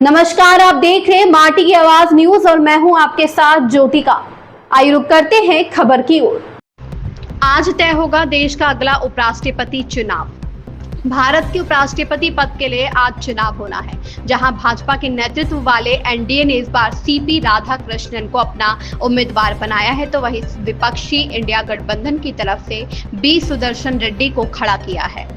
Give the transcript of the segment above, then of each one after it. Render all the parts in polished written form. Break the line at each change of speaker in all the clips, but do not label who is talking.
नमस्कार, आप देख रहे हैं माटी की आवाज न्यूज और मैं हूं आपके साथ ज्योतिका। आइए रुक करते हैं खबर की ओर। आज तय होगा देश का अगला उपराष्ट्रपति चुनाव। भारत के उपराष्ट्रपति पद के लिए आज चुनाव होना है, जहां भाजपा के नेतृत्व वाले एनडीए ने इस बार सीपी राधाकृष्णन को अपना उम्मीदवार बनाया है, तो वहीं विपक्षी इंडिया गठबंधन की तरफ से बी सुदर्शन रेड्डी को खड़ा किया है।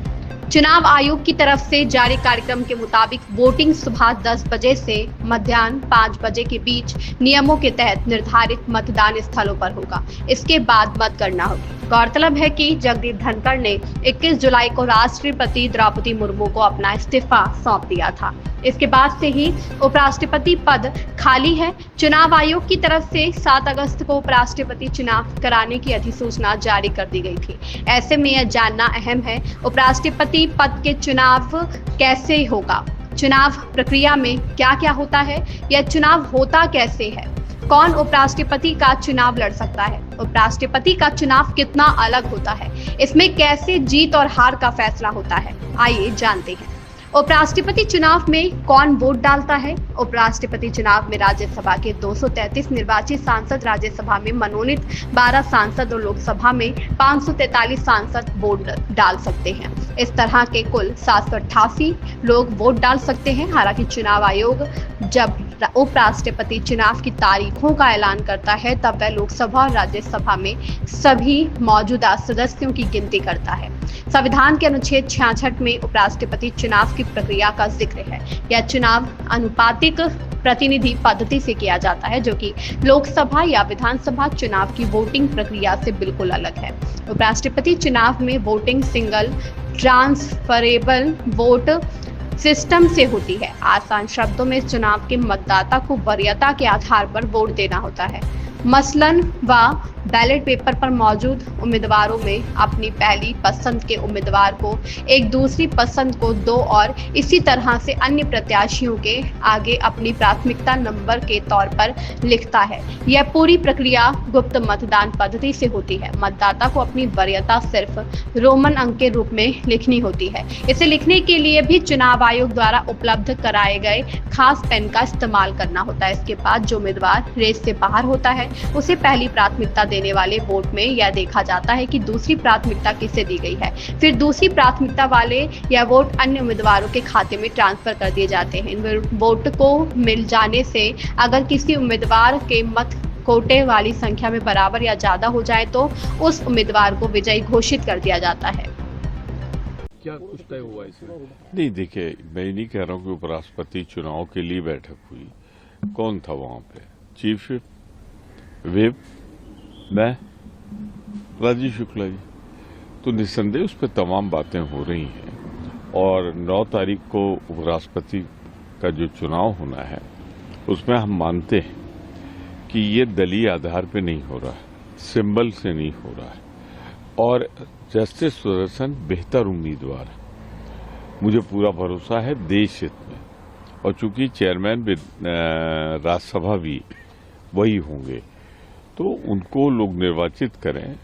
चुनाव आयोग की तरफ से जारी कार्यक्रम के मुताबिक वोटिंग सुबह 10 बजे से मध्याह्न 5 बजे के बीच नियमों के तहत निर्धारित मतदान स्थलों पर होगा। इसके बाद मतगणना होगी। गौरतलब है कि जगदीप धनखड़ ने 21 जुलाई को राष्ट्रपति द्रौपदी मुर्मू को अपना इस्तीफा सौंप दिया था। इसके बाद से ही उपराष्ट्रपति पद खाली है। चुनाव आयोग की तरफ से 7 अगस्त को उपराष्ट्रपति चुनाव कराने की अधिसूचना जारी कर दी गई थी। ऐसे में यह जानना अहम है, उपराष्ट्रपति पद के चुनाव कैसे होगा, चुनाव प्रक्रिया में क्या क्या होता है, यह चुनाव होता कैसे है, कौन उपराष्ट्रपति का चुनाव लड़ सकता है, उपराष्ट्रपति का चुनाव कितना अलग होता है, इसमें कैसे जीत और हार का फैसला होता है, आइए जानते हैं। उपराष्ट्रपति चुनाव में कौन वोट डालता है। उपराष्ट्रपति चुनाव में राज्यसभा के 233 निर्वाचित सांसद, राज्यसभा में मनोनीत 12 सांसद और लोकसभा में 543 सांसद वोट डाल सकते हैं। इस तरह के कुल 788 लोग वोट डाल सकते हैं। हालांकि चुनाव आयोग जब उपराष्ट्रपति चुनाव की तारीखों का ऐलान करता है, तब वह लोकसभा और राज्यसभा में सभी मौजूदा सदस्यों की गिनती करता है। संविधान के अनुच्छेद 66 में उपराष्ट्रपति चुनाव की प्रक्रिया का जिक्र है। यह चुनाव अनुपातिक प्रतिनिधि पद्धति से किया जाता है, जो कि लोकसभा या विधानसभा चुनाव की वोटिंग प्रक्रिया से बिल्कुल अलग है। उपराष्ट्रपति चुनाव में voting single transferable vote system से होती है। आसान शब्दों में इस चुनाव के मतदाता को वरीयता के आधार पर वोट देना होता है। मसलन बैलेट पेपर पर मौजूद उम्मीदवारों में अपनी पहली पसंद के उम्मीदवार को एक, दूसरी पसंद को 2 और इसी तरह से अन्य प्रत्याशियों के आगे अपनी प्राथमिकता नंबर के तौर पर लिखता है। यह पूरी प्रक्रिया गुप्त मतदान पद्धति से होती है। मतदाता को अपनी वरीयता सिर्फ रोमन अंक के रूप में लिखनी होती है। इसे लिखने के लिए भी चुनाव आयोग द्वारा उपलब्ध कराए गए खास पेन का इस्तेमाल करना होता है। इसके बाद जो उम्मीदवार रेस से बाहर होता है, उसे पहली प्राथमिकता देने वाले वोट में यह देखा जाता है कि दूसरी प्राथमिकता किसे दी गई है। फिर दूसरी प्राथमिकता वाले यह वोट अन्य उम्मीदवारों के खाते में ट्रांसफर कर दिए जाते हैं। इन वोट को मिल जाने से अगर किसी उम्मीदवार के मत कोटे वाली संख्या में बराबर या ज्यादा हो जाए, तो उस उम्मीदवार को विजयी घोषित कर दिया जाता है।
क्या कुछ तय हुआ इसमें?
नहीं, देखिए, मैं नहीं कह रहा हूँ कि उपराष्ट्रपति चुनाव के लिए बैठक हुई। कौन था वहां पे? चीफ व्हिप, मैं, राजीव शुक्ला जी। तो निस्संदेह उस पर तमाम बातें हो रही हैं और 9 तारीख को उपराष्ट्रपति का जो चुनाव होना है, उसमें हम मानते हैं कि ये दलीय आधार पे नहीं हो रहा है, सिंबल से नहीं हो रहा है और जस्टिस सुदर्शन बेहतर उम्मीदवार है। मुझे पूरा भरोसा है देश हित में, और चूंकि चेयरमैन राज्यसभा भी वही होंगे, तो उनको लोग निर्वाचित करें,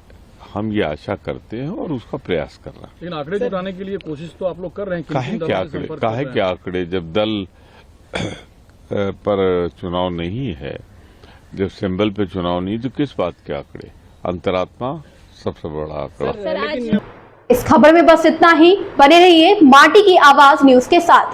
हम ये आशा करते हैं और उसका प्रयास कर रहे हैं।
लेकिन आंकड़े जुटाने के लिए कोशिश तो आप लोग कर रहे हैं।
काहे के आंकड़े? जब दल पर चुनाव नहीं है, जब सिंबल पे चुनाव नहीं, तो किस बात के आंकड़े? अंतरात्मा सबसे बड़ा आंकड़ा।
इस खबर में बस इतना ही। बने रहिए माटी की आवाज न्यूज के साथ।